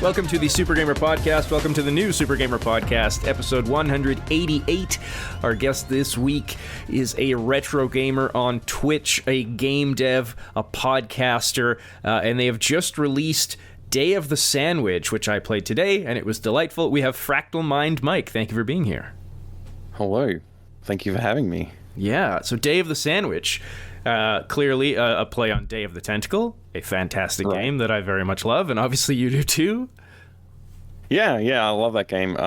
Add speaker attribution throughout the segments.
Speaker 1: Welcome to the Super Gamer Podcast. Welcome to the new Super Gamer Podcast, episode 188. Our guest this week is a retro gamer on Twitch, a game dev, a podcaster, and they have just released Day of the Sandwich, which I played today, and it was delightful. We have FractalMindMike. Thank you for being here.
Speaker 2: Hello. Thank you for having me.
Speaker 1: Yeah, so Day of the Sandwich. Clearly a play on Day of the Tentacle, a fantastic game that I very much love, and obviously you do too.
Speaker 2: Yeah, I love that game.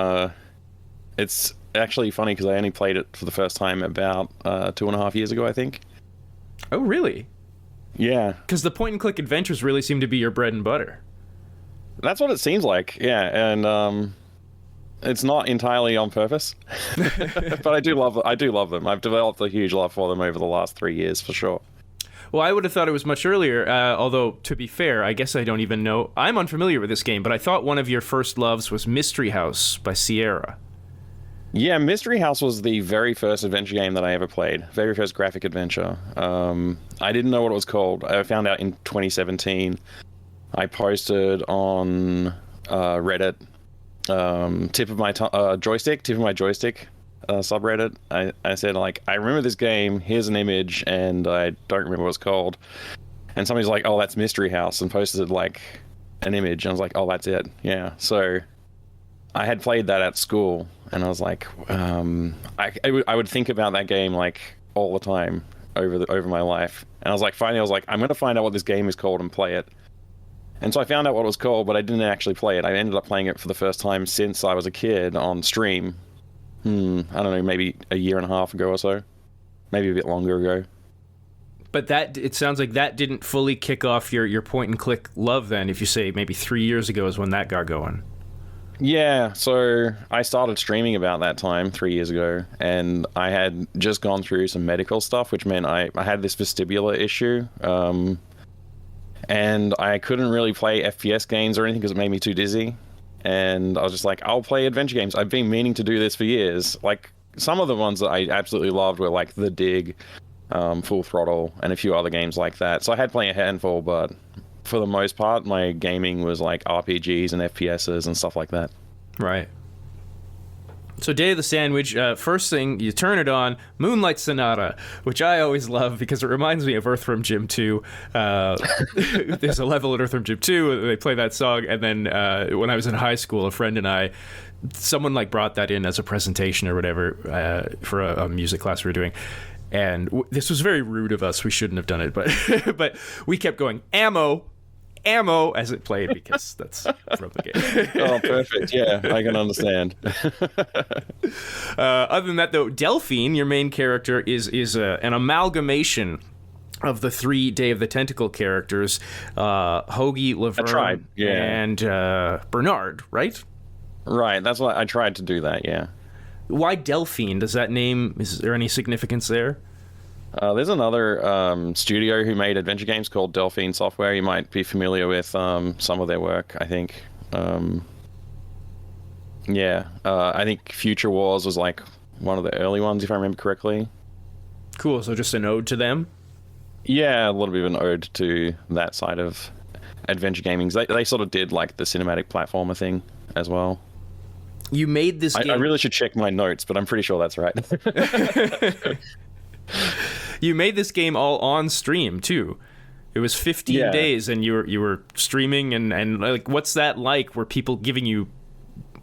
Speaker 2: It's actually funny because I only played it for the first time about 2.5 years ago, I think.
Speaker 1: Oh, really?
Speaker 2: Yeah.
Speaker 1: Because the point-and-click adventures really seem to be your bread and butter.
Speaker 2: That's what it seems like, yeah, and it's not entirely on purpose, but I do love them. I've developed a huge love for them over the last 3 years, for sure.
Speaker 1: Well, I would have thought it was much earlier, although, to be fair, I guess I don't even know. I'm unfamiliar with this game, but I thought one of your first loves was Mystery House by Sierra.
Speaker 2: Yeah, Mystery House was the very first adventure game that I ever played. Very first graphic adventure. I didn't know what it was called. I found out in 2017. I posted on Reddit, tip of my joystick subreddit. I said, like, I remember this game, here's an image, and I don't remember what it's called. And somebody's like, oh, that's Mystery House, and posted like an image, and I was like, oh, that's it. Yeah. So I had played that at school, and I was like, I would think about that game like all the time over my life. And I was like, finally, I'm gonna find out what this game is called and play it. And so I found out what it was called, but I didn't actually play it. I ended up playing it for the first time since I was a kid on stream. I don't know, maybe a year and a half ago or so. Maybe a bit longer ago.
Speaker 1: But it sounds like that didn't fully kick off your point-and-click love then, if you say maybe 3 years ago is when that got going.
Speaker 2: Yeah, so I started streaming about that time, 3 years ago, and I had just gone through some medical stuff, which meant I had this vestibular issue. And I couldn't really play FPS games or anything because it made me too dizzy. And I was just like, I'll play adventure games. I've been meaning to do this for years. Like, some of the ones that I absolutely loved were like The Dig, Full Throttle, and a few other games like that. So I had played a handful, but for the most part, my gaming was like RPGs and FPSs and stuff like that.
Speaker 1: Right. So Day of the Sandwich, first thing, you turn it on, Moonlight Sonata, which I always love because it reminds me of Earthworm Jim 2. There's a level in Earthworm Jim 2, they play that song, and then when I was in high school, a friend and I, someone like brought that in as a presentation or whatever for a music class we were doing. And this was very rude of us, we shouldn't have done it, but we kept going, ammo, as it played, because that's from the game.
Speaker 2: Oh, perfect. Yeah, I can understand.
Speaker 1: Other than that, though, Delphine, your main character, is an amalgamation of the 3 Day of the Tentacle characters, Hoagie, Laverne, and Bernard, right?
Speaker 2: Right, that's what I tried to do that, yeah.
Speaker 1: Why Delphine? Does that name, is there any significance there?
Speaker 2: There's another studio who made adventure games called Delphine Software. You might be familiar with some of their work, I think. I think Future Wars was like one of the early ones, if I remember correctly.
Speaker 1: Cool, so just an ode to them?
Speaker 2: Yeah, a little bit of an ode to that side of adventure gaming. They sort of did like the cinematic platformer thing as well.
Speaker 1: You made this game...
Speaker 2: I really should check my notes, but I'm pretty sure that's right.
Speaker 1: You made this game all on stream too. It was 15 days, and you were streaming, and like, what's that like? Were people giving you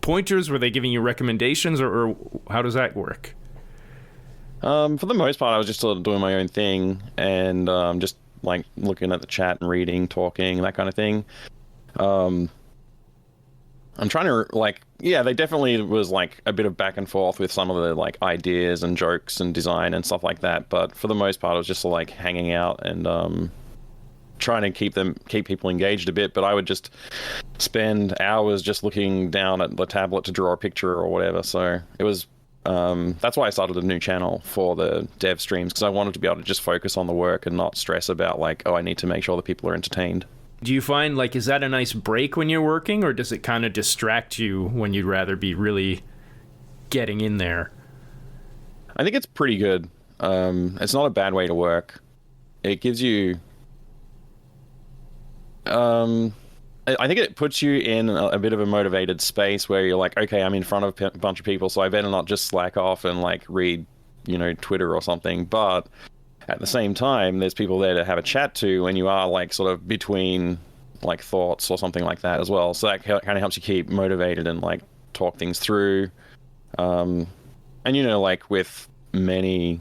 Speaker 1: pointers? Were they giving you recommendations, or how does that work?
Speaker 2: For the most part, I was just sort of doing my own thing, and just like looking at the chat and reading, talking, that kind of thing. I'm trying to, like, yeah, they definitely was, like, a bit of back and forth with some of the, like, ideas and jokes and design and stuff like that, but for the most part, it was just, like, hanging out and trying to keep people engaged a bit, but I would just spend hours just looking down at the tablet to draw a picture or whatever, so it was, that's why I started a new channel for the dev streams, because I wanted to be able to just focus on the work and not stress about, like, oh, I need to make sure that people are entertained.
Speaker 1: Do you find, like, is that a nice break when you're working, or does it kind of distract you when you'd rather be really getting in there?
Speaker 2: I think it's pretty good. It's not a bad way to work. It gives you I think it puts you in a bit of a motivated space where you're like, okay, I'm in front of a bunch of people, so I better not just slack off and like read, Twitter or something. But at the same time, there's people there to have a chat to when you are like sort of between like thoughts or something like that as well. So that kind of helps you keep motivated and like talk things through. And like with many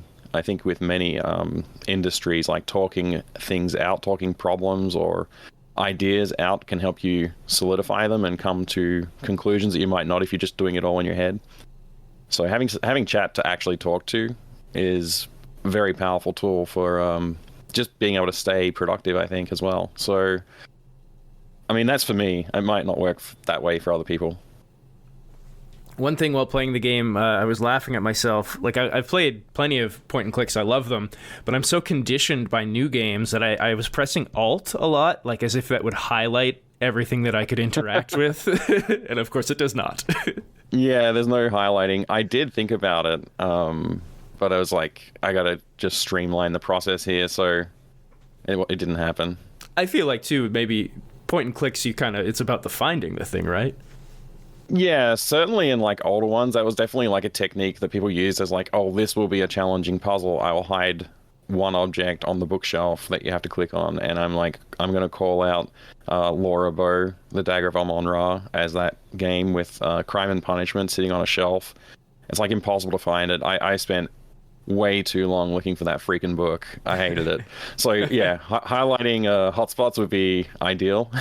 Speaker 2: industries, like talking things out, talking problems or ideas out can help you solidify them and come to conclusions that you might not if you're just doing it all in your head. So having chat to actually talk to is a very powerful tool for just being able to stay productive, I think, as well. So, I mean, that's for me. It might not work that way for other people.
Speaker 1: One thing while playing the game, I was laughing at myself. Like, I've played plenty of point and clicks. I love them. But I'm so conditioned by new games that I was pressing Alt a lot, like as if that would highlight everything that I could interact with. And of course, it does not.
Speaker 2: Yeah, there's no highlighting. I did think about it, but I was like, I got to just streamline the process here. So it didn't happen.
Speaker 1: I feel like, too, maybe point and clicks, it's about the finding the thing, right?
Speaker 2: Yeah, certainly in like older ones, that was definitely like a technique that people used as like, oh, this will be a challenging puzzle. I will hide one object on the bookshelf that you have to click on, and I'm going to call out Laura Bow, the Dagger of Amon-Ra, as that game with Crime and Punishment sitting on a shelf. It's like impossible to find it. I spent way too long looking for that freaking book. I hated it. So yeah, highlighting hotspots would be ideal.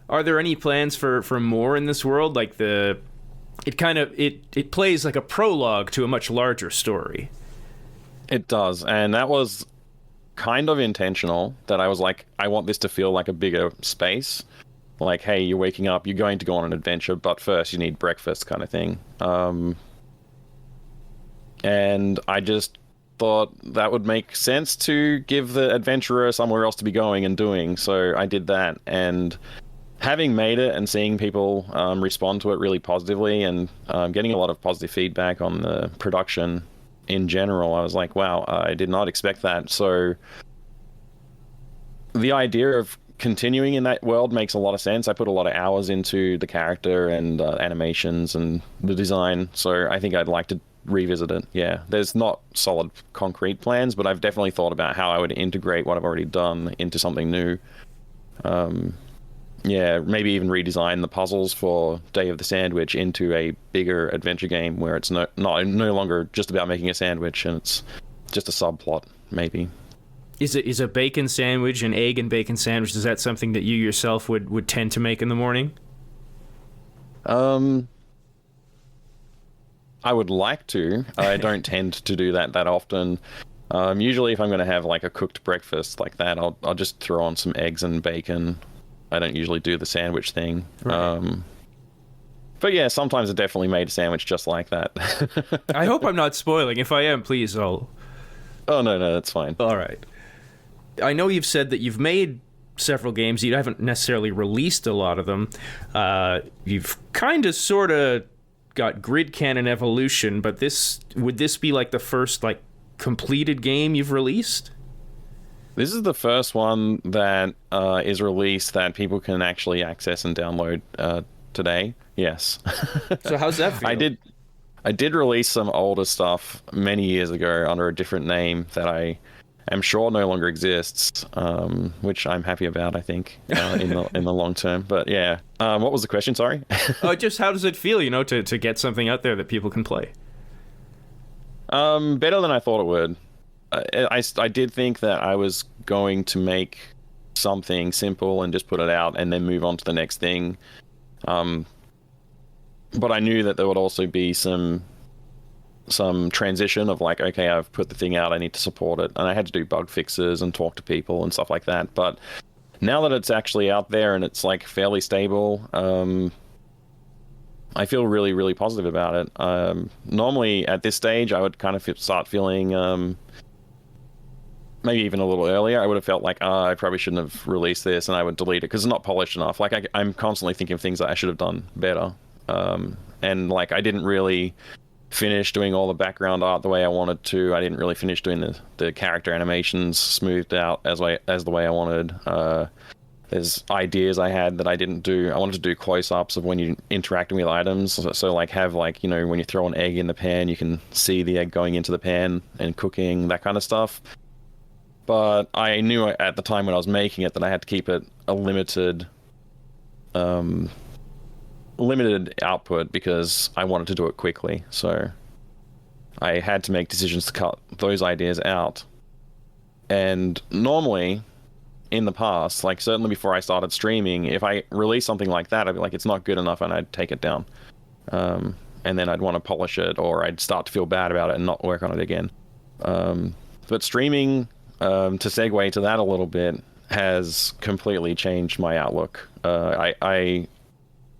Speaker 1: Are there any plans for more in this world? Like it plays like a prologue to a much larger story.
Speaker 2: It does, and that was kind of intentional. That I was like, I want this to feel like a bigger space. Like, hey, you're waking up, you're going to go on an adventure, but first you need breakfast, kind of thing. And I just thought that would make sense to give the adventurer somewhere else to be going and doing. So I did that, and having made it and seeing people respond to it really positively and getting a lot of positive feedback on the production in general, I was like, wow, I did not expect that. So the idea of continuing in that world makes a lot of sense. I put a lot of hours into the character and animations and the design, so I think I'd like to revisit it. Yeah, there's not solid concrete plans, but I've definitely thought about how I would integrate what I've already done into something new. Yeah, maybe even redesign the puzzles for Day of the Sandwich into a bigger adventure game where it's no longer just about making a sandwich and it's just a subplot, maybe.
Speaker 1: Is a bacon sandwich, an egg and bacon sandwich, is that something that you yourself would tend to make in the morning?
Speaker 2: I would like to. I don't tend to do that often. Usually if I'm going to have like a cooked breakfast like that, I'll just throw on some eggs and bacon. I don't usually do the sandwich thing. Right. But yeah, sometimes I definitely made a sandwich just like that.
Speaker 1: I hope I'm not spoiling. If I am, please, I'll...
Speaker 2: Oh, no, that's fine.
Speaker 1: All right. I know you've said that you've made several games. You haven't necessarily released a lot of them. You've kind of sort of got Grid Cannon Evolution, but would this be like the first like completed game you've released?
Speaker 2: This is the first one that is released that people can actually access and download today. Yes.
Speaker 1: So how's that feel?
Speaker 2: I did release some older stuff many years ago under a different name that I am sure no longer exists, which I'm happy about, I think, in the long term. But yeah, what was the question? Sorry.
Speaker 1: Just how does it feel, to get something out there that people can play?
Speaker 2: Better than I thought it would. I did think that I was going to make something simple and just put it out and then move on to the next thing. But I knew that there would also be some transition of like, okay, I've put the thing out, I need to support it. And I had to do bug fixes and talk to people and stuff like that. But now that it's actually out there and it's like fairly stable, I feel really, really positive about it. Normally at this stage, I would kind of start feeling... maybe even a little earlier, I would have felt like, I probably shouldn't have released this, and I would delete it because it's not polished enough. Like, I'm constantly thinking of things that I should have done better. And, like, I didn't really finish doing all the background art the way I wanted to. I didn't really finish doing the character animations smoothed out as the way I wanted. The There's ideas I had that I didn't do. I wanted to do close-ups of when you're interacting with items. So like have like, you know, when you throw an egg in the pan, you can see the egg going into the pan and cooking, that kind of stuff. But I knew at the time when I was making it that I had to keep it a limited output because I wanted to do it quickly. So I had to make decisions to cut those ideas out. And normally, in the past, like certainly before I started streaming, if I released something like that, I'd be like, it's not good enough, and I'd take it down. And then I'd want to polish it, or I'd start to feel bad about it and not work on it again. But streaming, to segue to that a little bit, has completely changed my outlook. I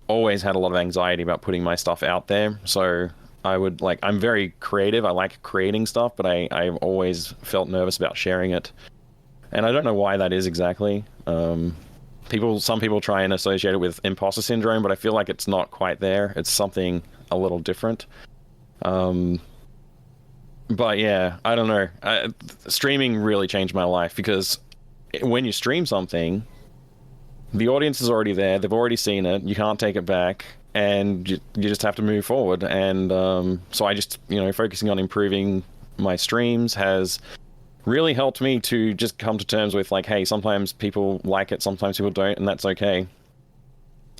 Speaker 2: always had a lot of anxiety about putting my stuff out there, so I'm very creative. I like creating stuff, but I've always felt nervous about sharing it. And I don't know why that is exactly. Some people try and associate it with imposter syndrome, but I feel like it's not quite there. It's something a little different. But yeah, I don't know. Streaming really changed my life because when you stream something, the audience is already there. They've already seen it. You can't take it back, and you just have to move forward. And so I just, focusing on improving my streams has really helped me to just come to terms with like, hey, sometimes people like it, sometimes people don't, and that's okay.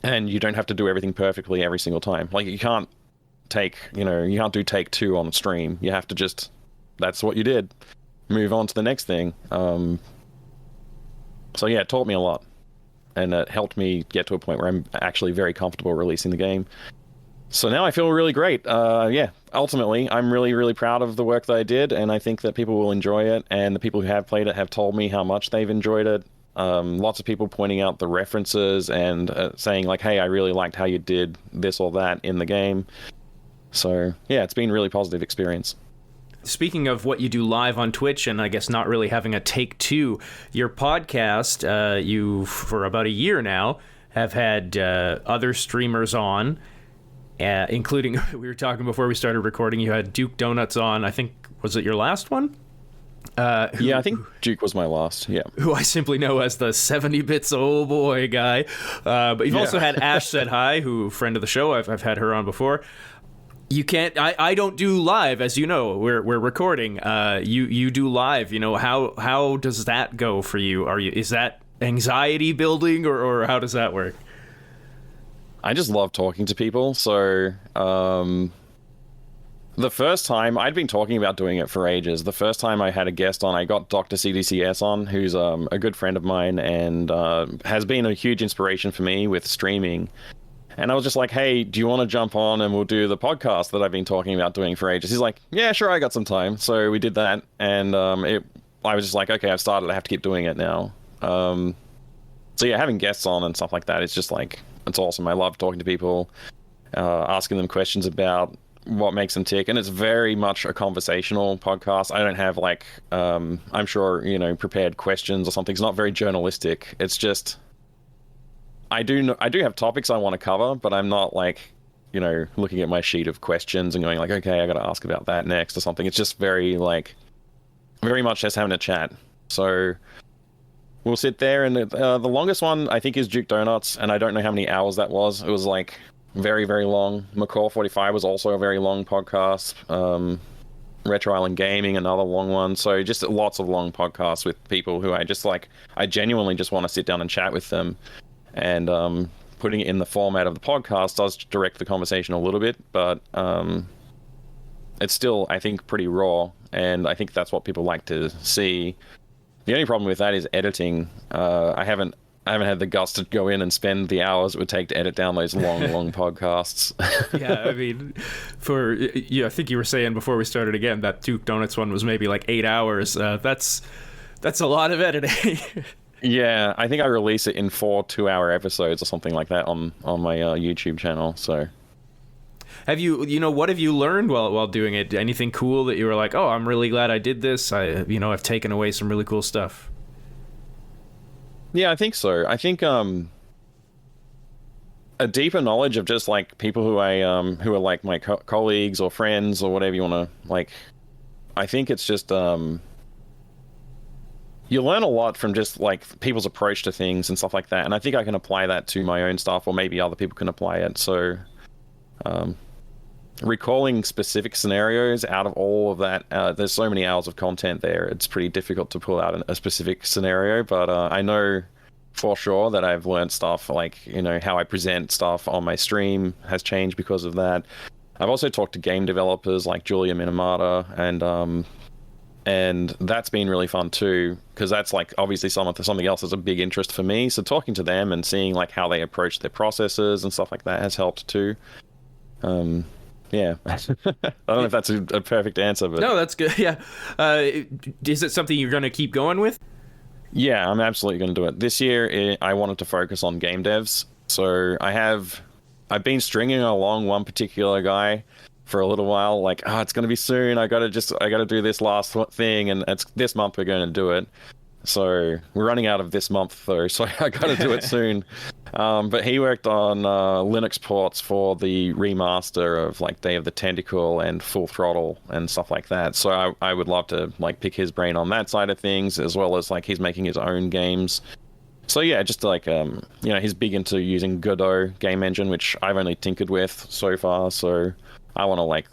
Speaker 2: And you don't have to do everything perfectly every single time. Like you can't do take 2 on stream. You have to just, that's what you did. Move on to the next thing. So yeah, it taught me a lot. And it helped me get to a point where I'm actually very comfortable releasing the game. So now I feel really great. Ultimately, I'm really, really proud of the work that I did, and I think that people will enjoy it, and the people who have played it have told me how much they've enjoyed it. Lots of people pointing out the references and saying like, hey, I really liked how you did this or that in the game. So yeah, it's been a really positive experience.
Speaker 1: Speaking of what you do live on Twitch, and I guess not really having a take 2, your podcast, you, for about a year now, have had other streamers on, including, we were talking before we started recording, you had Duke Donuts on, I think, was it your last one?
Speaker 2: I think Duke was my last, yeah. Who
Speaker 1: I simply know as the 70 bits oh boy guy. But you've also had Ash Said Hi, who, friend of the show, I've had her on before. You can't. I don't do live, as you know. We're recording. You do live. How does that go for you? Is that anxiety building, or how does that work?
Speaker 2: I just love talking to people. So the first time, I'd been talking about doing it for ages. The first time I had a guest on, I got Dr. CDCS on, who's a good friend of mine and has been a huge inspiration for me with streaming. And I was just like, hey, do you want to jump on and we'll do the podcast that I've been talking about doing for ages? He's like, yeah, sure, I got some time. So we did that. And I was just like, okay, I've started. I have to keep doing it now. So yeah, having guests on and stuff like that, it's just like, it's awesome. I love talking to people, asking them questions about what makes them tick. And it's very much a conversational podcast. I don't have like, I'm sure, prepared questions or something. It's not very journalistic. It's just... I do have topics I want to cover, but I'm not like, looking at my sheet of questions and going like, okay, I got to ask about that next or something. It's just very much just having a chat. So we'll sit there, and the longest one I think is Duke Donuts, and I don't know how many hours that was. It was like very, very long. McCall 45 was also a very long podcast. Retro Island Gaming, another long one. So just lots of long podcasts with people who I genuinely just want to sit down and chat with them. And putting it in the format of the podcast does direct the conversation a little bit, but it's still, I think, pretty raw, and I think that's what people like to see. The only problem with that is editing. I haven't had the guts to go in and spend the hours it would take to edit down those long podcasts.
Speaker 1: Yeah, I mean, I think you were saying before we started again that Duke Donuts one was maybe like 8 hours. That's a lot of editing.
Speaker 2: Yeah, I think I release it in 4 2-hour episodes or something like that on my YouTube channel. So,
Speaker 1: have you, what have you learned while doing it? Anything cool that you were like, oh, I'm really glad I did this. I've taken away some really cool stuff.
Speaker 2: Yeah, I think so. I think a deeper knowledge of just like people who who are like my colleagues or friends or whatever you want to like. I think it's just you learn a lot from just like people's approach to things and stuff like that. And I think I can apply that to my own stuff, or maybe other people can apply it. So, recalling specific scenarios out of all of that, there's so many hours of content there. It's pretty difficult to pull out a specific scenario, but I know for sure that I've learned stuff like, how I present stuff on my stream has changed because of that. I've also talked to game developers like Julia Minamata, and that's been really fun too, because that's like obviously something else that's a big interest for me. So talking to them and seeing like how they approach their processes and stuff like that has helped too. Yeah, I don't know if that's a perfect answer, but
Speaker 1: no, that's good. Yeah, is it something you're going to keep going with?
Speaker 2: Yeah, I'm absolutely going to do it this year. I wanted to focus on game devs, so I've been stringing along one particular guy for a little while. Like, it's going to be soon. I got to do this last thing, and it's this month we're going to do it. So we're running out of this month though, so I got to do it soon. But he worked on Linux ports for the remaster of like Day of the Tentacle and Full Throttle and stuff like that. So I would love to like pick his brain on that side of things, as well as like he's making his own games. So yeah, just like he's big into using Godot game engine, which I've only tinkered with so far. So I want to like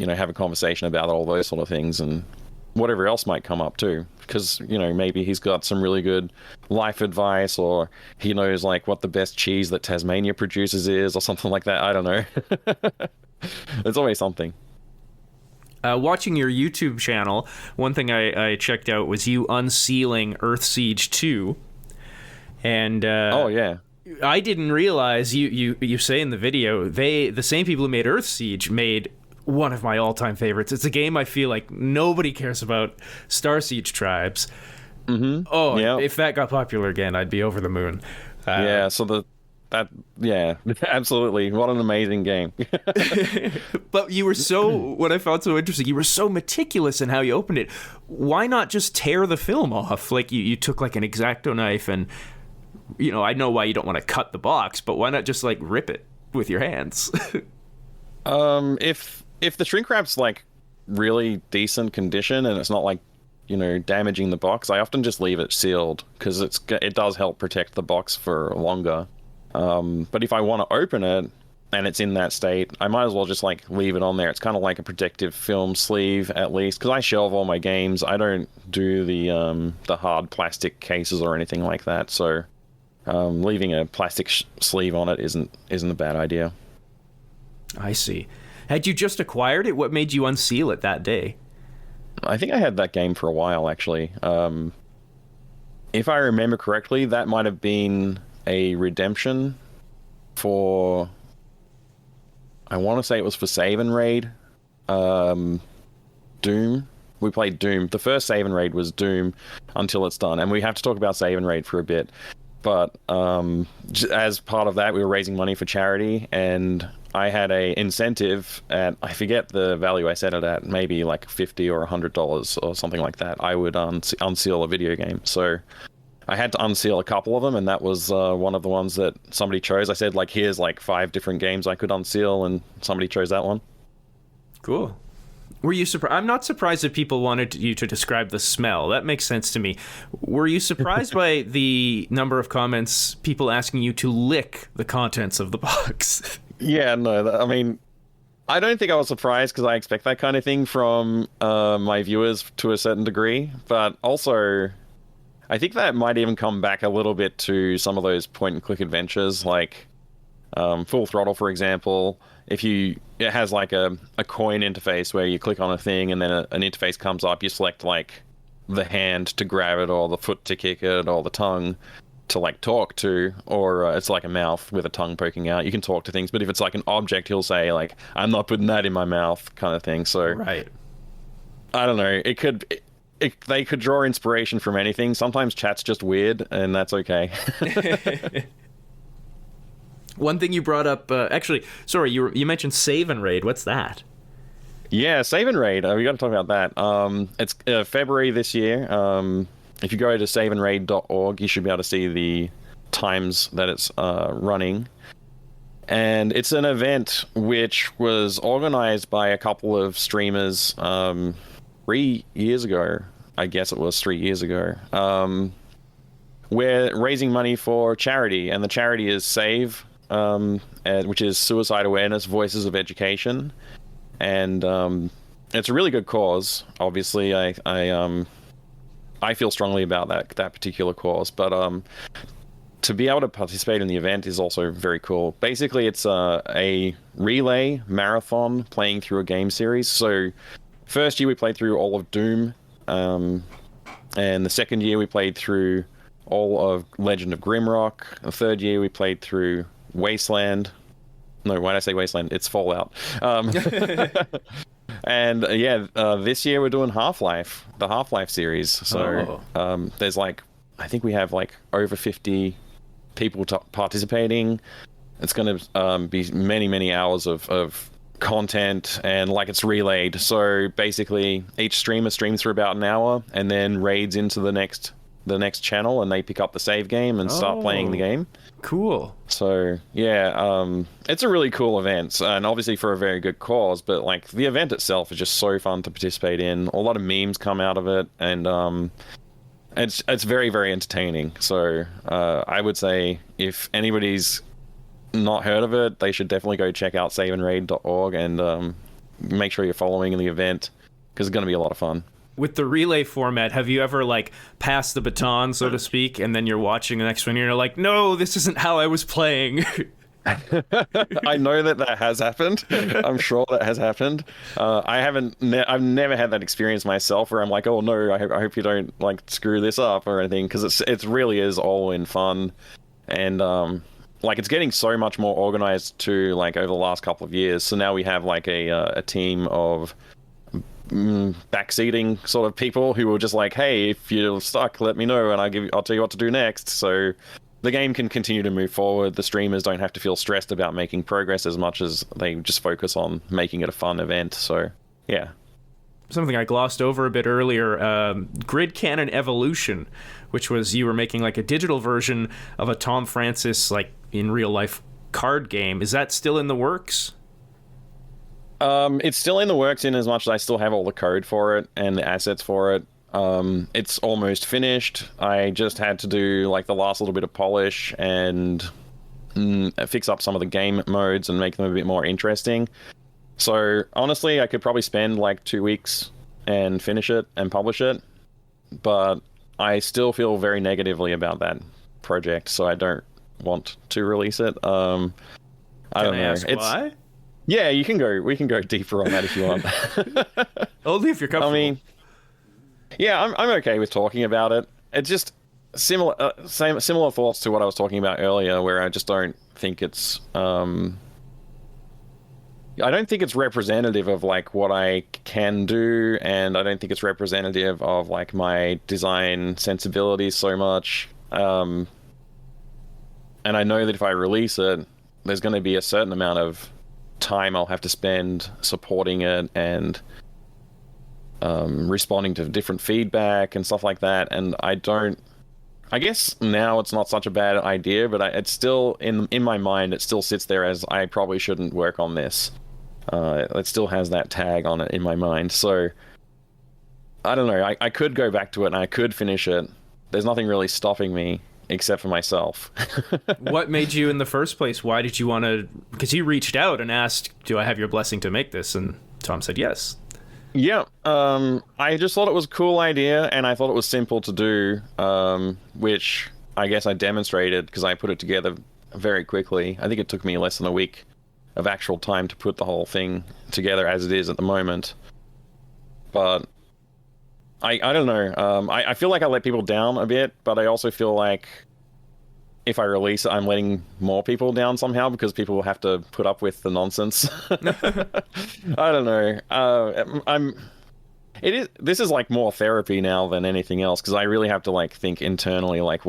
Speaker 2: have a conversation about all those sort of things and whatever else might come up too, because maybe he's got some really good life advice, or he knows like what the best cheese that Tasmania produces is, or something like that. I don't know. There's always something.
Speaker 1: Watching your YouTube channel, one thing I checked out was you unsealing Earthsiege 2, and
Speaker 2: oh yeah,
Speaker 1: I didn't realize you say in the video the same people who made Earthsiege made one of my all-time favorites. It's a game I feel like nobody cares about, Star Siege Tribes.
Speaker 2: Mm-hmm.
Speaker 1: Oh, yeah. If that got popular again, I'd be over the moon.
Speaker 2: Yeah, so absolutely. What an amazing game.
Speaker 1: But you were what I found so interesting, you were so meticulous in how you opened it. Why not just tear the film off? Like you took like an X-Acto knife and, I know why you don't want to cut the box, but why not just like rip it with your hands?
Speaker 2: If the shrink wrap's like really decent condition and it's not like damaging the box, I often just leave it sealed, because it does help protect the box for longer. But if I want to open it and it's in that state, I might as well just like leave it on there. It's kind of like a protective film sleeve, at least, because I shelve all my games. I don't do the hard plastic cases or anything like that. So leaving a plastic sleeve on it isn't a bad idea.
Speaker 1: I see. Had you just acquired it? What made you unseal it that day?
Speaker 2: I think I had that game for a while, actually. If I remember correctly, that might have been a redemption for... I want to say it was for Save and Raid. Doom. We played Doom. The first Save and Raid was Doom Until It's Done. And we have to talk about Save and Raid for a bit. But as part of that, we were raising money for charity, and I had a incentive at, I forget the value I set it at, maybe like $50 or $100 or something like that. I would unseal a video game. So I had to unseal a couple of them, and that was one of the ones that somebody chose. I said, like, here's like 5 different games I could unseal, and somebody chose that one.
Speaker 1: Cool. Were you surprised? I'm not surprised that people wanted you to describe the smell. That makes sense to me. Were you surprised by the number of comments, people asking you to lick the contents of the box?
Speaker 2: Yeah, no, I mean, I don't think I was surprised, because I expect that kind of thing from my viewers to a certain degree. But also, I think that might even come back a little bit to some of those point-and-click adventures, like Full Throttle, for example. It has like a coin interface where you click on a thing and then an interface comes up. You select like the hand to grab it, or the foot to kick it, or the tongue to like talk to, or it's like a mouth with a tongue poking out. You can talk to things, but if it's like an object, he'll say like, "I'm not putting that in my mouth," kind of thing. So
Speaker 1: right.
Speaker 2: I don't know. They could draw inspiration from anything. Sometimes chat's just weird, and that's okay.
Speaker 1: One thing you brought up, actually, sorry, you mentioned Save and Raid. What's that?
Speaker 2: Yeah, Save and Raid. We got to talk about that. It's February this year. If you go to saveandraid.org, you should be able to see the times that it's running. And it's an event which was organized by a couple of streamers 3 years ago. I guess it was 3 years ago. We're raising money for charity, and the charity is SAVE, which is Suicide Awareness Voices of Education, and it's a really good cause. Obviously, I feel strongly about that particular cause, but to be able to participate in the event is also very cool. Basically, it's a relay marathon playing through a game series. So, first year we played through all of Doom, and the second year we played through all of Legend of Grimrock. The third year we played through Wasteland. No, why did I say Wasteland? It's Fallout. And this year we're doing Half-Life, the Half-Life series. So there's I think we have over 50 people participating. It's going to be many, many hours of content, and it's relayed. So basically each streamer streams for about an hour and then raids into the next channel, and they pick up the save game and start playing the game.
Speaker 1: Cool.
Speaker 2: So it's a really cool event, and obviously for a very good cause, but the event itself is just so fun to participate in. A lot of memes come out of it, and it's very, very entertaining. So I would say if anybody's not heard of it, they should definitely go check out saveandraid.org and make sure you're following the event, because it's going to be a lot of fun.
Speaker 1: With the relay format, have you ever passed the baton, so to speak, and then you're watching the next one and you're like, no, this isn't how I was playing?
Speaker 2: I know that has happened. I'm sure that has happened. I've never had that experience myself where I'm like, oh no, I hope you don't screw this up or anything, because it really is all in fun, and it's getting so much more organized too, over the last couple of years. So now we have a team of backseating sort of people who were just hey, if you're stuck, let me know and I'll tell you what to do next. So the game can continue to move forward. The streamers don't have to feel stressed about making progress as much as they just focus on making it a fun event. So yeah.
Speaker 1: Something I glossed over a bit earlier, Grid Cannon Evolution, which was you were making a digital version of a Tom Francis in real life card game. Is that still in the works?
Speaker 2: It's still in the works, in as much as I still have all the code for it and the assets for it. It's almost finished. I just had to do the last little bit of polish and fix up some of the game modes and make them a bit more interesting. So honestly, I could probably spend 2 weeks and finish it and publish it, but I still feel very negatively about that project, so I don't want to release it. I don't know.
Speaker 1: Ask why?
Speaker 2: Yeah, we can go deeper on that if you want.
Speaker 1: Only if you're comfortable.
Speaker 2: I mean, yeah, I'm okay with talking about it. It's just similar thoughts to what I was talking about earlier, where I just don't think it's I don't think it's representative of what I can do, and I don't think it's representative of my design sensibilities so much. And I know that if I release it, there's going to be a certain amount of time I'll have to spend supporting it and responding to different feedback and stuff like that, and I guess now it's not such a bad idea, but it's still in my mind, it still sits there as I probably shouldn't work on this. It still has that tag on it in my mind, so I don't know. I could go back to it and I could finish it. There's nothing really stopping me except for myself.
Speaker 1: What made you in the first place? Why did you want to... Because you reached out and asked, do I have your blessing to make this? And Tom said yes.
Speaker 2: Yeah, I just thought it was a cool idea, and I thought it was simple to do, which I guess I demonstrated because I put it together very quickly. I think it took me less than a week of actual time to put the whole thing together as it is at the moment. But I don't know. I feel like I let people down a bit, but I also feel like if I release it, I'm letting more people down somehow because people will have to put up with the nonsense. I don't know. This is more therapy now than anything else, because I really have to think internally,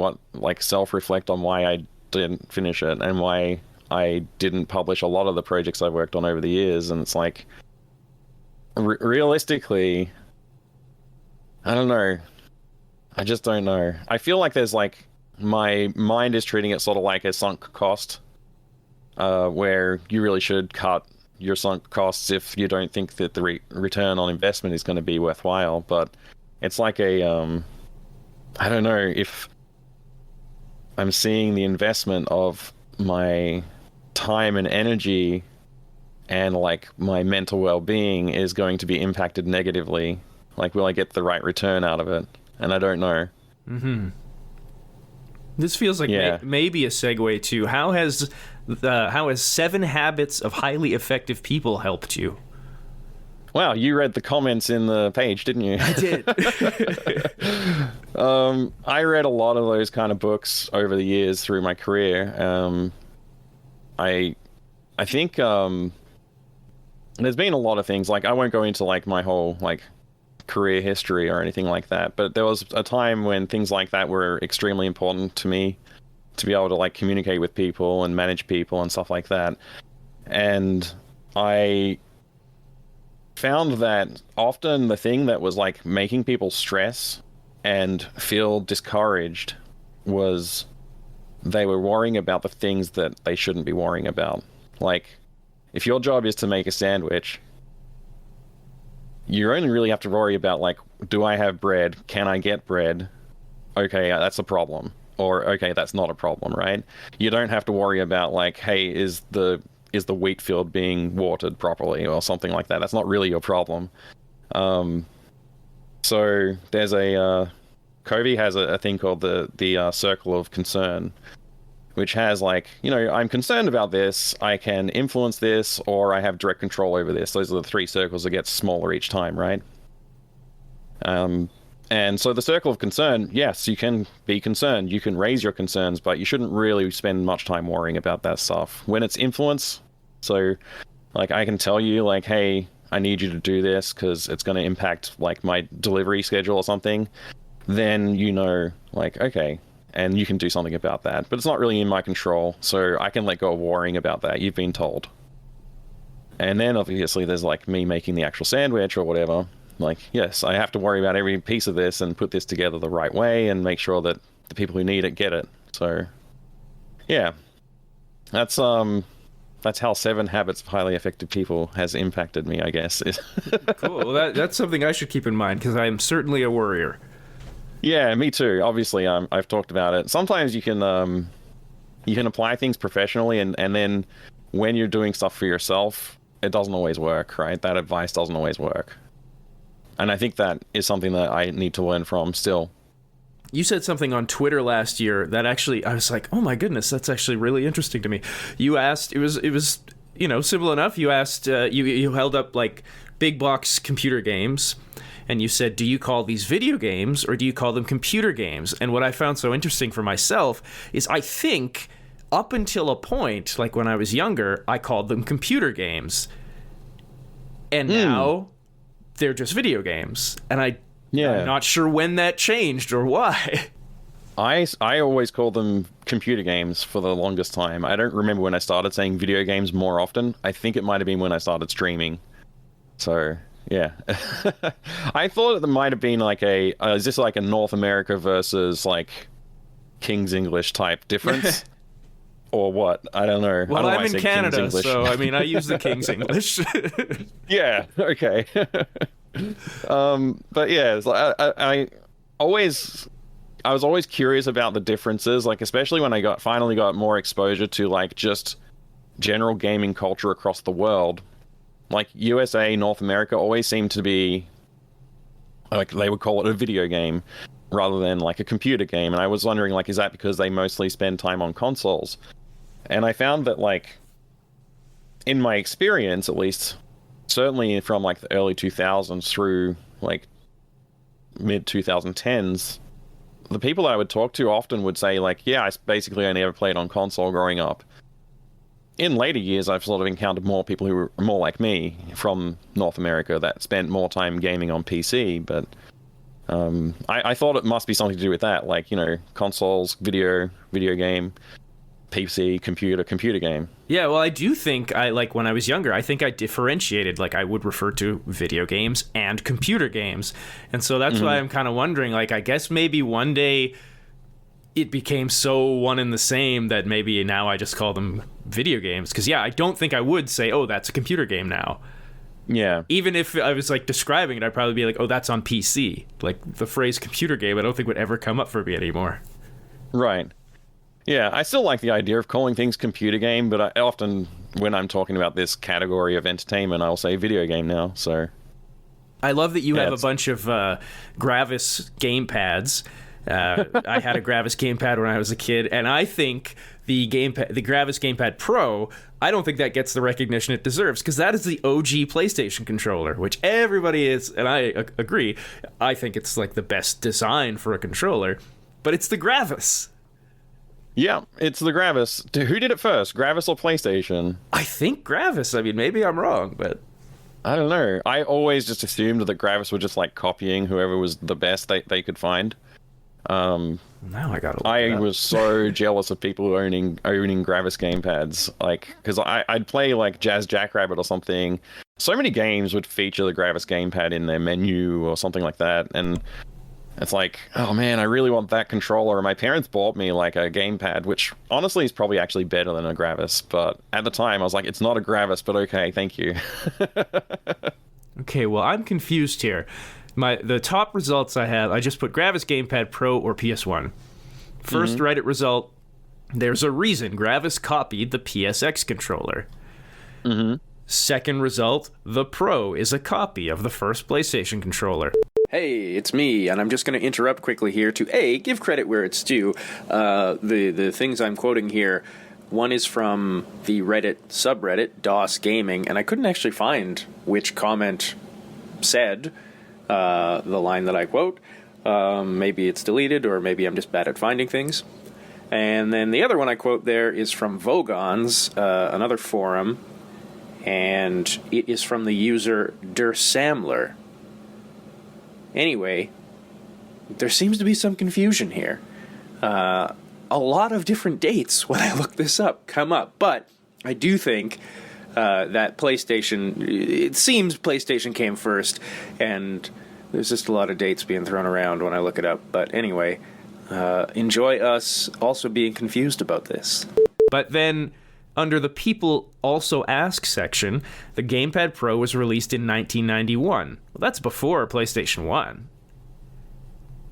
Speaker 2: self-reflect on why I didn't finish it and why I didn't publish a lot of the projects I worked on over the years. And it's realistically, I don't know. I just don't know. I feel like there's my mind is treating it sort of like a sunk cost, where you really should cut your sunk costs if you don't think that the return on investment is going to be worthwhile. But It's like I don't know if I'm seeing the investment of my time and energy and like my mental well-being is going to be impacted negatively. Like, will I get the right return out of it? And I don't know.
Speaker 1: Mm-hmm. This feels like maybe a segue to how has 7 Habits of Highly Effective People helped you?
Speaker 2: Wow, you read the comments in the page, didn't you?
Speaker 1: I did.
Speaker 2: I read a lot of those kind of books over the years through my career. I think there's been a lot of things. Like, I won't go into like my whole like career history or anything like that, but there was a time when things like that were extremely important to me, to be able to like communicate with people and manage people and stuff like that. And I found that often the thing that was like making people stress and feel discouraged was they were worrying about the things that they shouldn't be worrying about. Like, if your job is to make a sandwich, you only really have to worry about like, do I have bread? Can I get bread? Okay, that's a problem. Or okay, that's not a problem, right? You don't have to worry about like, hey, is the wheat field being watered properly or something like that? That's not really your problem. So there's Covey has a thing called the circle of concern, which has like, I'm concerned about this, I can influence this, or I have direct control over this. Those are the 3 circles that get smaller each time, right? And so the circle of concern, yes, you can be concerned, you can raise your concerns, but you shouldn't really spend much time worrying about that stuff. When it's influence, so like I can tell you like, hey, I need you to do this because it's going to impact like my delivery schedule or something, then like, okay, and you can do something about that. But it's not really in my control, so I can let go of worrying about that. You've been told. And then obviously there's like me making the actual sandwich or whatever. Like, yes, I have to worry about every piece of this and put this together the right way and make sure that the people who need it get it. So, yeah, that's how 7 Habits of Highly Effective People has impacted me, I guess.
Speaker 1: Cool. Well, that's something I should keep in mind because I am certainly a worrier.
Speaker 2: Yeah, me too. Obviously, I've talked about it. Sometimes you can apply things professionally, and then when you're doing stuff for yourself, it doesn't always work, right? That advice doesn't always work. And I think that is something that I need to learn from still.
Speaker 1: You said something on Twitter last year that actually, I was like, oh my goodness, that's actually really interesting to me. You asked, it was simple enough. You asked, you held up like big box computer games, and you said, do you call these video games or do you call them computer games? And what I found so interesting for myself is I think up until a point, like when I was younger, I called them computer games. And now they're just video games. And I'm not sure when that changed or why.
Speaker 2: I always called them computer games for the longest time. I don't remember when I started saying video games more often. I think it might have been when I started streaming. So, yeah. I thought it might have been like is this like a North America versus like King's English type difference? Or what? I don't know.
Speaker 1: Well, I'm in Canada, so I mean, I use the King's English.
Speaker 2: Yeah, okay. But yeah, it's like, I was always curious about the differences, like especially when I finally got more exposure to like just general gaming culture across the world. Like USA, North America always seemed to be like they would call it a video game rather than like a computer game. And I was wondering like, is that because they mostly spend time on consoles? And I found that like in my experience, at least, certainly from like the early 2000s through like mid 2010s, the people I would talk to often would say like, yeah, I basically only ever played on console growing up. In later years, I've sort of encountered more people who were more like me from North America that spent more time gaming on PC, but I thought it must be something to do with that, like, consoles, video game, PC, computer game.
Speaker 1: Yeah, well, I do think when I was younger, I think I differentiated, like I would refer to video games and computer games. And so that's why I'm kind of wondering, like, I guess maybe one day it became so one and the same that maybe now I just call them video games. Because, yeah, I don't think I would say, oh, that's a computer game now.
Speaker 2: Yeah.
Speaker 1: Even if I was like describing it, I'd probably be like, oh, that's on PC. Like the phrase computer game, I don't think would ever come up for me anymore.
Speaker 2: Right. Yeah, I still like the idea of calling things computer game, but I often, when I'm talking about this category of entertainment, I'll say video game now, so...
Speaker 1: I love that you have a bunch of Gravis gamepads. I had a Gravis gamepad when I was a kid, and I think the Gravis Gamepad Pro, I don't think that gets the recognition it deserves, because that is the OG PlayStation controller, which everybody is, and I agree, I think it's like the best design for a controller, but it's the Gravis.
Speaker 2: Yeah, it's the Gravis. Who did it first, Gravis or PlayStation?
Speaker 1: I think Gravis. I mean, maybe I'm wrong, but...
Speaker 2: I don't know. I always just assumed that Gravis were just like copying whoever was the best they could find.
Speaker 1: Now I gotta look
Speaker 2: I
Speaker 1: it up.
Speaker 2: was so jealous of people owning Gravis gamepads, like, because I'd play like Jazz Jackrabbit or something. So many games would feature the Gravis gamepad in their menu or something like that, and it's like, oh man, I really want that controller. And my parents bought me like a gamepad, which honestly is probably actually better than a Gravis. But at the time, I was like, it's not a Gravis, but okay, thank you.
Speaker 1: Okay, well, I'm confused here. The top results I have, I just put Gravis Gamepad Pro or PS1. First Reddit result, there's a reason Gravis copied the PSX controller. Second result, the Pro is a copy of the first PlayStation controller. Hey, it's me, and I'm just going to interrupt quickly here to give credit where it's due. The things I'm quoting here, one is from the Reddit subreddit, DOS Gaming, and I couldn't actually find which comment said the line that I quote. Maybe it's deleted, or maybe I'm just bad at finding things. And then the other one I quote there is from Vogons, another forum, and it is from the user Dersamler. Anyway, there seems to be some confusion here. A lot of different dates when I look this up come up, but I do think that PlayStation, it seems PlayStation came first, and there's just a lot of dates being thrown around when I look it up. But anyway, enjoy us also being confused about this. But then, under the People Also Ask section, the Gamepad Pro was released in 1991. Well, that's before PlayStation 1.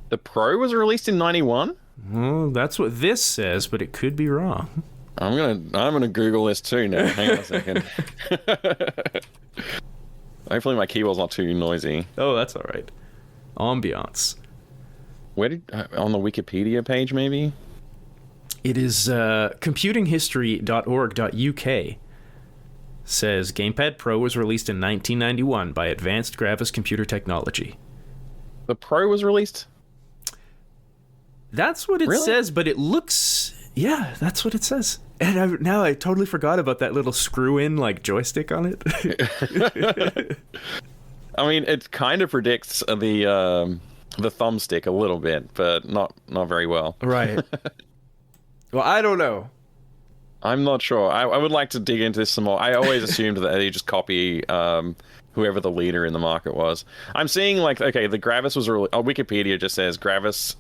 Speaker 2: The Pro was released in 91?
Speaker 1: Well, that's what this says, but it could be wrong.
Speaker 2: I'm gonna Google this too now. Hang on a second. Hopefully my keyboard's not too noisy.
Speaker 1: Oh, that's all right. Ambiance.
Speaker 2: Where did on the Wikipedia page maybe?
Speaker 1: It is computinghistory.org.uk. Says Gamepad Pro was released in 1991 by Advanced Gravis Computer Technology.
Speaker 2: The Pro was released?
Speaker 1: That's what it says, but it looks... Yeah, that's what it says. And now I totally forgot about that little screw-in like joystick on it.
Speaker 2: I mean, it kind of predicts the thumbstick a little bit, but not very well.
Speaker 1: Right. Well, I don't know.
Speaker 2: I'm not sure. I would like to dig into this some more. I always assumed that they just copy whoever the leader in the market was. I'm seeing like, okay, the Gravis was Wikipedia just says Gravis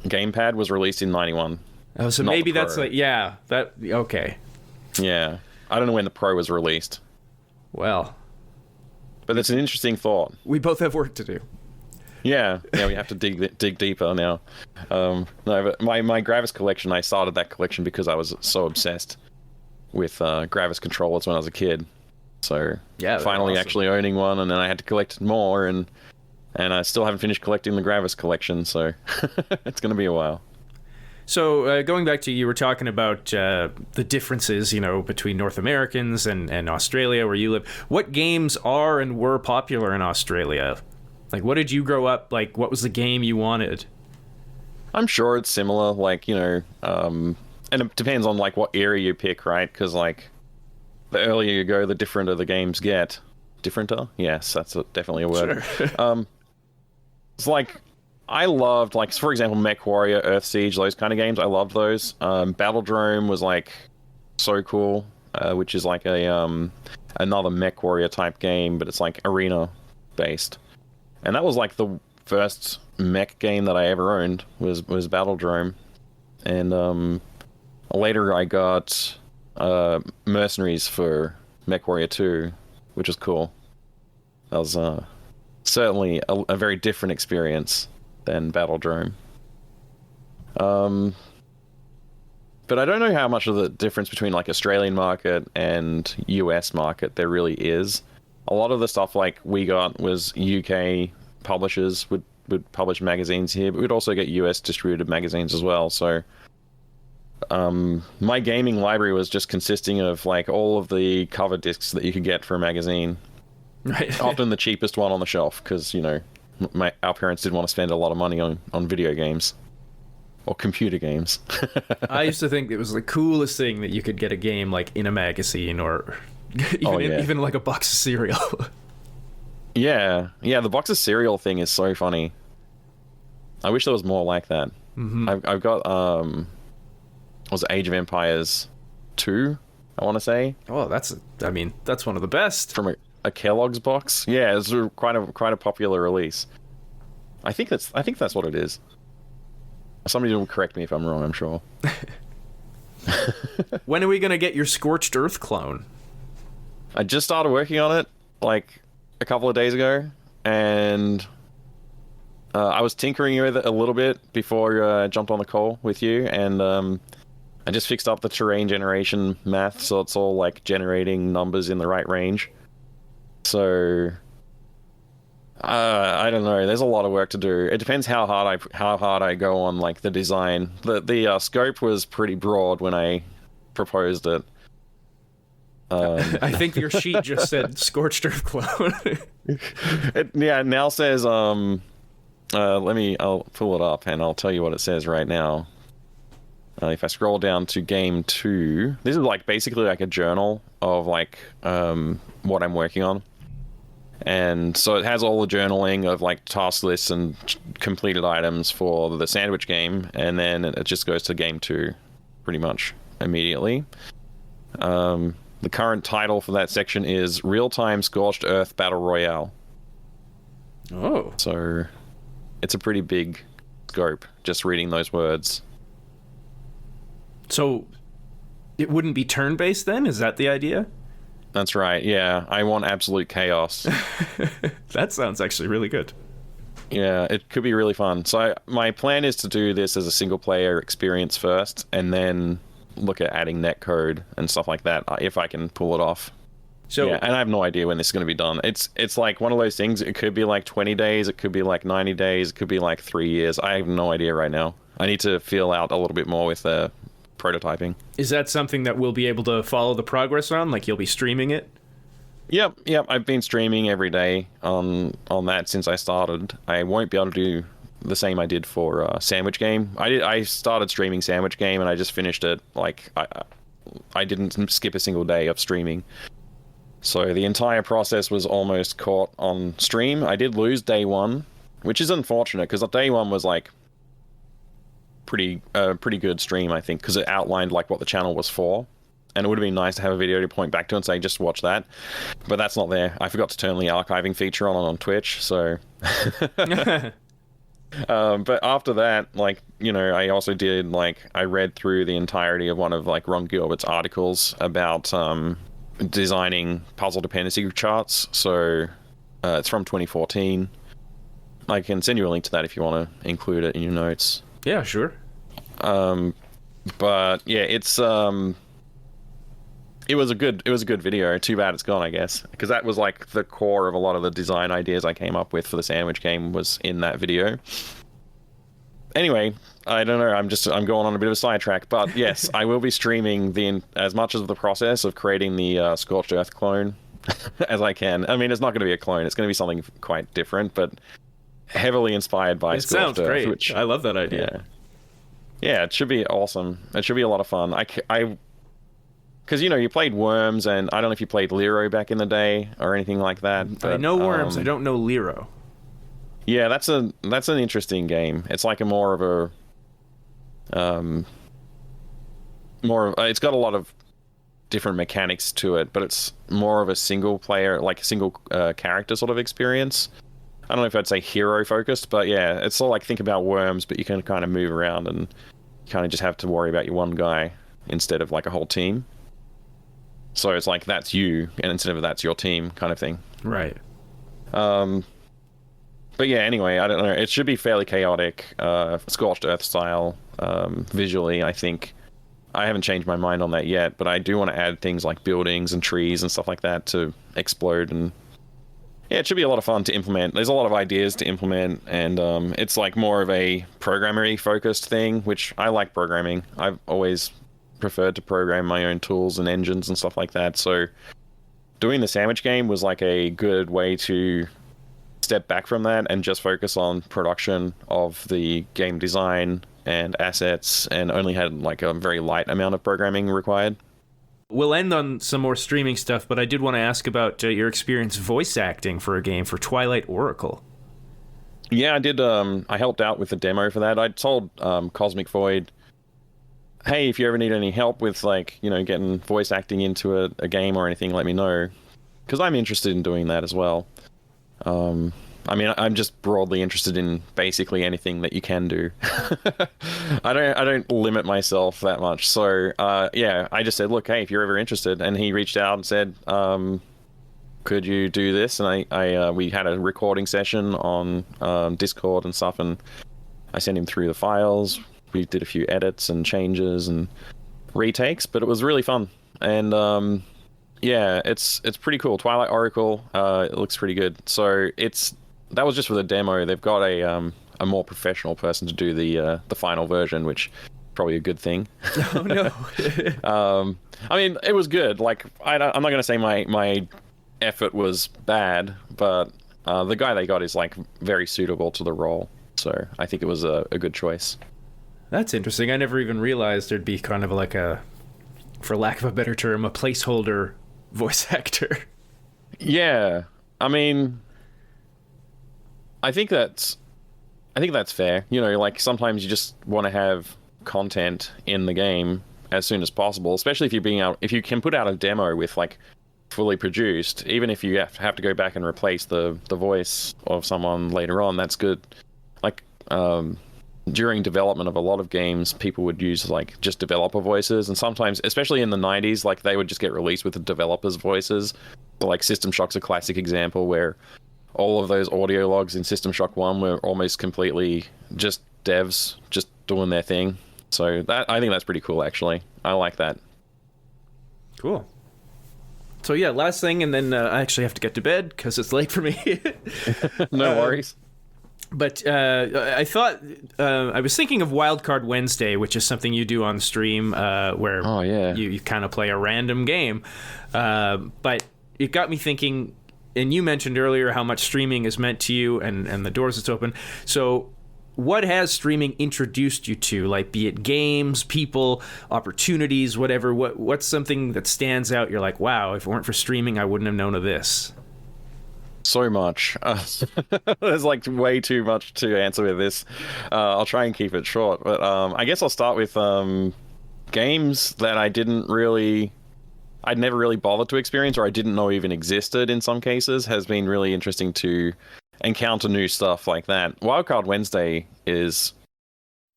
Speaker 2: Gamepad was released in 91.
Speaker 1: Oh, so maybe that's like, yeah, that, okay.
Speaker 2: Yeah. I don't know when the Pro was released.
Speaker 1: Well.
Speaker 2: But it's an interesting thought.
Speaker 1: We both have work to do.
Speaker 2: Yeah, we have to dig deeper now. No, but my Gravis collection, I started that collection because I was so obsessed with Gravis controllers when I was a kid. So
Speaker 1: yeah,
Speaker 2: finally
Speaker 1: awesome.
Speaker 2: Actually owning one, and then I had to collect more, and I still haven't finished collecting the Gravis collection, so it's going to be a while.
Speaker 1: So going back to, you were talking about the differences, between North Americans and Australia, where you live. What games are and were popular in Australia? Like, what did you grow up, like, what was the game you wanted?
Speaker 2: I'm sure it's similar, like, and it depends on, like, what area you pick, right? Because, like, the earlier you go, the differenter the games get. Differenter? Yes, that's definitely a word. Sure. It's like, I loved, like, for example, Mech Warrior, Earth Siege, those kind of games. I loved those. Battledrome was, like, so cool, which is, like, another Mech Warrior type game, but it's, like, arena-based. And that was like the first mech game that I ever owned was Battledrome. And later I got Mercenaries for Mech Warrior 2. which was cool. That was certainly a very different experience than Battledrome. But I don't know how much of the difference between like Australian market and US market there really is. A lot of the stuff like we got was UK publishers would publish magazines here, but we'd also get US distributed magazines as well. So my gaming library was just consisting of like all of the cover discs that you could get for a magazine.
Speaker 1: Right.
Speaker 2: Often the cheapest one on the shelf, because, you know, our parents didn't want to spend a lot of money on video games. Or computer games.
Speaker 1: I used to think it was the coolest thing that you could get a game like in a magazine, or even like a box of cereal.
Speaker 2: Yeah, the box of cereal thing is so funny. I wish there was more like that.
Speaker 1: Mm-hmm.
Speaker 2: I've got was it Age of Empires 2, I want to say.
Speaker 1: Oh, that's one of the best.
Speaker 2: From a Kellogg's box. Yeah, it's quite a popular release. I think that's what it is. Somebody will correct me if I'm wrong, I'm sure.
Speaker 1: When are we going to get your Scorched Earth clone?
Speaker 2: I just started working on it, like, a couple of days ago, and I was tinkering with it a little bit before I jumped on the call with you, and I just fixed up the terrain generation math, so it's all, like, generating numbers in the right range. So... I don't know. There's a lot of work to do. It depends how hard I go on like the design. The scope was pretty broad when I proposed it.
Speaker 1: I think your sheet just said Scorched Earth clone.
Speaker 2: It now says I'll pull it up and I'll tell you what it says right now. If I scroll down to game 2, this is like basically like a journal of like what I'm working on. And so it has all the journaling of like task lists and completed items for the sandwich game, and then it just goes to game 2 pretty much immediately. The current title for that section is Real-Time Scorched Earth Battle Royale.
Speaker 1: Oh.
Speaker 2: So it's a pretty big scope, just reading those words.
Speaker 1: So it wouldn't be turn-based then? Is that the idea?
Speaker 2: That's right, yeah. I want absolute chaos.
Speaker 1: That sounds actually really good.
Speaker 2: Yeah, it could be really fun. So my plan is to do this as a single-player experience first, and then look at adding netcode and stuff like that, if I can pull it off. So, yeah, and I have no idea when this is going to be done. It's like one of those things, it could be like 20 days, it could be like 90 days, it could be like 3 years. I have no idea right now. I need to feel out a little bit more with prototyping.
Speaker 1: Is that something that we'll be able to follow the progress on? Like you'll be streaming it?
Speaker 2: Yep. I've been streaming every day on that since I started. I won't be able to do the same I did for Sandwich Game. I started streaming Sandwich Game and I just finished it. Like I didn't skip a single day of streaming. So the entire process was almost caught on stream. I did lose day 1, which is unfortunate because day 1 was like pretty good stream, I think, because it outlined like what the channel was for, and it would have been nice to have a video to point back to and say just watch that, but that's not there. I forgot to turn the archiving feature on Twitch, so but after that, like, you know, I also did like I read through the entirety of one of like Ron Gilbert's articles about designing puzzle dependency charts. So it's from 2014. I can send you a link to that if you want to include it in your notes.
Speaker 1: Yeah, sure.
Speaker 2: But yeah, it was a good video. Too bad it's gone, I guess, because that was like the core of a lot of the design ideas I came up with for the Sandwich Game was in that video. Anyway, I don't know. I'm going on a bit of a sidetrack, but yes, I will be streaming as much of the process of creating the Scorched Earth clone as I can. I mean, it's not going to be a clone. It's going to be something quite different, but heavily inspired by Scorched Earth. It sounds great. Which,
Speaker 1: I love that idea.
Speaker 2: Yeah, it should be awesome. It should be a lot of fun. Because, you know, you played Worms, and I don't know if you played Lero back in the day or anything like that. But,
Speaker 1: I know Worms. I don't know Lero.
Speaker 2: Yeah, that's an interesting game. It's like a more of a it's got a lot of different mechanics to it, but it's more of a single player, like a single character sort of experience. I don't know if I'd say hero focused, but yeah, it's sort of like think about Worms, but you can kind of move around and kind of just have to worry about your one guy instead of like a whole team. So it's like that's you, and instead of that's your team kind of thing.
Speaker 1: Right.
Speaker 2: But yeah, anyway, I don't know. It should be fairly chaotic, Scorched Earth style, visually, I think. I haven't changed my mind on that yet, but I do want to add things like buildings and trees and stuff like that to explode. And yeah, it should be a lot of fun to implement. There's a lot of ideas to implement, and it's like more of a programmery focused thing, which I like programming. I've always preferred to program my own tools and engines and stuff like that. So doing the sandwich game was like a good way to step back from that and just focus on production of the game design and assets, and only had like a very light amount of programming required.
Speaker 1: We'll end on some more streaming stuff, but I did want to ask about your experience voice acting for a game for Twilight Oracle.
Speaker 2: Yeah, I did. I helped out with the demo for that. I told Cosmic Void, hey, if you ever need any help with like, you know, getting voice acting into a game or anything, let me know, because I'm interested in doing that as well. I mean, I'm just broadly interested in basically anything that you can do. I don't limit myself that much. So yeah, I just said, look, hey, if you're ever interested, and he reached out and said, could you do this? And we had a recording session on Discord and stuff, and I sent him through the files. We did a few edits and changes and retakes, but it was really fun. And yeah, it's pretty cool. Twilight Oracle, it looks pretty good. So that was just for the demo. They've got a more professional person to do the final version, which is probably a good thing.
Speaker 1: Oh no.
Speaker 2: I mean, it was good. Like I'm not gonna say my effort was bad, but the guy they got is like very suitable to the role. So I think it was a good choice.
Speaker 1: That's interesting. I never even realized there'd be kind of like a, for lack of a better term, a placeholder voice actor.
Speaker 2: Yeah, I mean, I think that's fair. You know, like sometimes you just want to have content in the game as soon as possible, especially if you can put out a demo with like fully produced, even if you have to go back and replace the voice of someone later on, that's good. Like during development of a lot of games, people would use like just developer voices, and sometimes, especially in the 90s, like they would just get released with the developers' voices. So, like System Shock's a classic example where all of those audio logs in System Shock 1 were almost completely just devs just doing their thing. So I think that's pretty cool, actually. I like that.
Speaker 1: Cool. So yeah, last thing, and then I actually have to get to bed because it's late for me.
Speaker 2: No worries.
Speaker 1: But I thought, I was thinking of Wildcard Wednesday, which is something you do on stream where you kind of play a random game. But it got me thinking, and you mentioned earlier how much streaming is meant to you and the doors it's open. So what has streaming introduced you to? Like, be it games, people, opportunities, whatever. What's something that stands out? You're like, wow, if it weren't for streaming, I wouldn't have known of this.
Speaker 2: So much. There's like way too much to answer with this. I'll try and keep it short, but I guess I'll start with games that I'd never really bothered to experience, or I didn't know even existed in some cases. Has been really interesting to encounter new stuff like that. Wildcard Wednesday is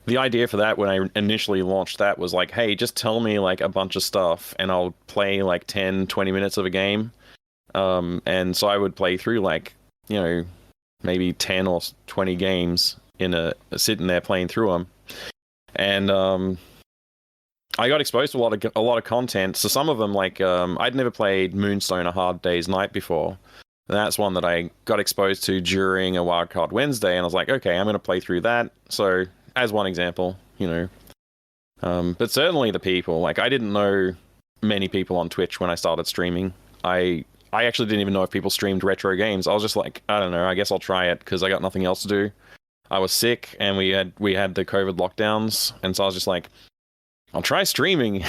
Speaker 2: the idea for that. When I initially launched that was like, hey, just tell me like a bunch of stuff and I'll play like 10-20 minutes of a game. And so I would play through like, you know, maybe 10 or 20 games sitting there playing through them. And I got exposed to a lot of content. So some of them, like I'd never played Moonstone: A Hard Day's Night before. And that's one that I got exposed to during a Wildcard Wednesday, and I was like, okay, I'm going to play through that. So as one example, you know, but certainly the people, like I didn't know many people on Twitch when I started streaming. I actually didn't even know if people streamed retro games. I was just like, I don't know, I guess I'll try it because I got nothing else to do. I was sick and we had the COVID lockdowns, and so I was just like, I'll try streaming.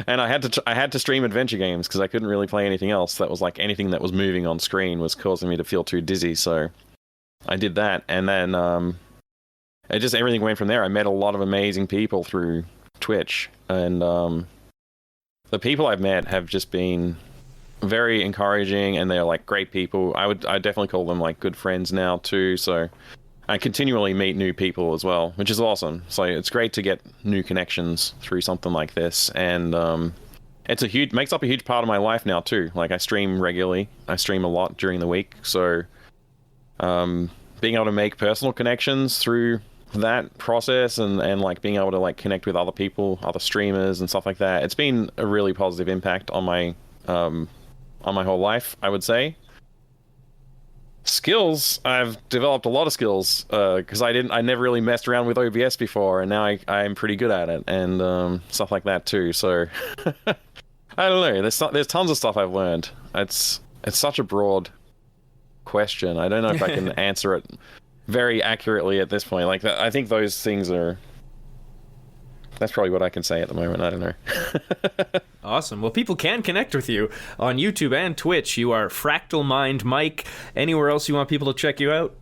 Speaker 2: And I had to stream adventure games because I couldn't really play anything else. That was like anything that was moving on screen was causing me to feel too dizzy. So I did that, and then it just everything went from there. I met a lot of amazing people through Twitch, and the people I've met have just been very encouraging, and they're like great people. I definitely call them like good friends now too. So I continually meet new people as well, which is awesome. So it's great to get new connections through something like this. And makes up a huge part of my life now too. Like I stream regularly. I stream a lot during the week, so being able to make personal connections through that process and like being able to like connect with other people, other streamers and stuff like that, it's been a really positive impact on my whole life, I would say. Skills, I've developed a lot of skills because I never really messed around with OBS before, and now I'm pretty good at it and stuff like that too. So I don't know. There's tons of stuff I've learned. It's such a broad question. I don't know if I can answer it very accurately at this point. Like I think those things are. That's probably what I can say at the moment. I don't know.
Speaker 1: Awesome. Well, people can connect with you on YouTube and Twitch. You are FractalMindMike. Anywhere else you want people to check you out?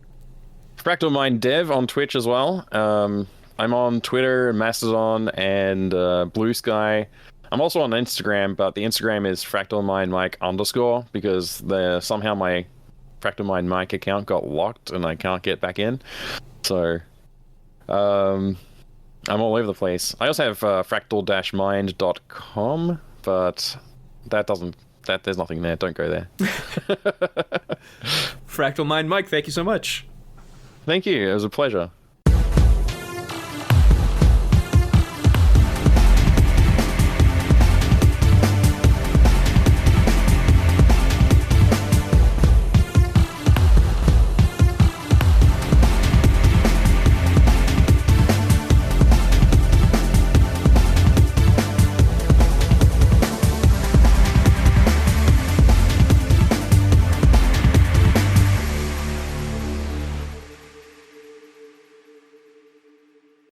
Speaker 2: FractalMindDev on Twitch as well. I'm on Twitter, Mastodon, and Blue Sky. I'm also on Instagram, but the Instagram is FractalMindMike_ because somehow my FractalMindMike account got locked and I can't get back in. So, I'm all over the place. I also have fractal-mind.com, but there's nothing there. Don't go there.
Speaker 1: FractalMindMike, thank you so much.
Speaker 2: Thank you. It was a pleasure.